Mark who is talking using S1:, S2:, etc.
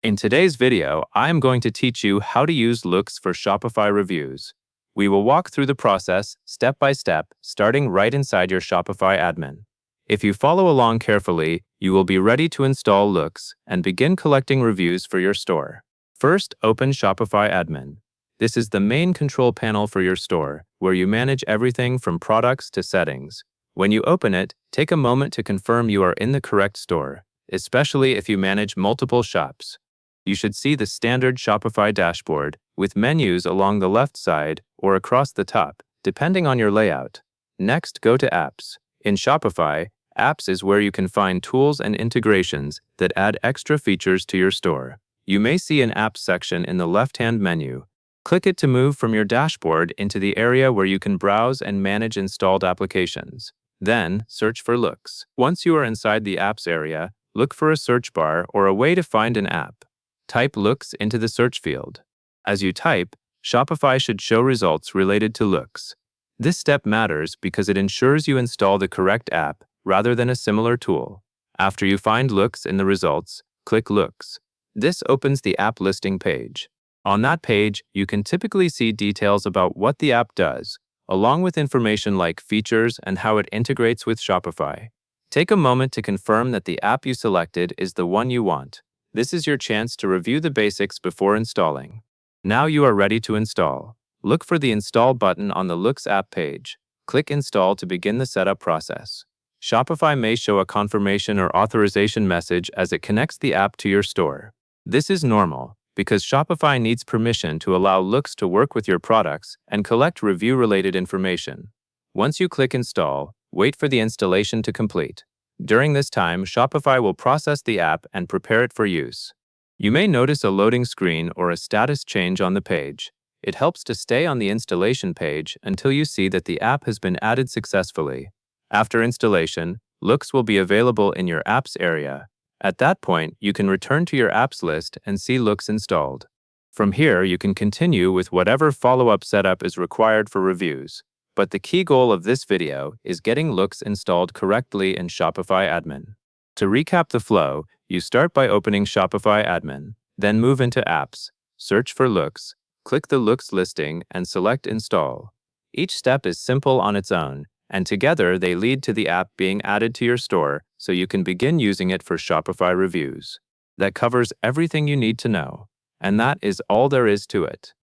S1: In today's video, I am going to teach you how to use Loox for Shopify reviews. We will walk through the process step by step, starting right inside your Shopify admin. If you follow along carefully, you will be ready to install Loox and begin collecting reviews for your store. First, open Shopify admin. This is the main control panel for your store, where you manage everything from products to settings. When you open it, take a moment to confirm you are in the correct store, especially if you manage multiple shops. You should see the standard Shopify dashboard with menus along the left side or across the top, depending on your layout. Next, go to Apps. In Shopify, Apps is where you can find tools and integrations that add extra features to your store. You may see an Apps section in the left-hand menu. Click it to move from your dashboard into the area where you can browse and manage installed applications. Then, search for Loox. Once you are inside the Apps area, look for a search bar or a way to find an app. Type Loox into the search field. As you type, Shopify should show results related to Loox. This step matters because it ensures you install the correct app rather than a similar tool. After you find Loox in the results, click Loox. This opens the app listing page. On that page, you can typically see details about what the app does, along with information like features and how it integrates with Shopify. Take a moment to confirm that the app you selected is the one you want. This is your chance to review the basics before installing. Now you are ready to install. Look for the Install button on the Loox app page. Click Install to begin the setup process. Shopify may show a confirmation or authorization message as it connects the app to your store. This is normal because Shopify needs permission to allow Loox to work with your products and collect review-related information. Once you click Install, wait for the installation to complete. During this time, Shopify will process the app and prepare it for use. You may notice a loading screen or a status change on the page. It helps to stay on the installation page until you see that the app has been added successfully. After installation, Loox will be available in your Apps area. At that point, you can return to your Apps list and see Loox installed. From here, you can continue with whatever follow-up setup is required for reviews. But the key goal of this video is getting Loox installed correctly in Shopify admin. To recap the flow, you start by opening Shopify admin, then move into Apps, search for Loox, click the Loox listing, and select Install. Each step is simple on its own, and together they lead to the app being added to your store so you can begin using it for Shopify reviews. That covers everything you need to know, and that is all there is to it.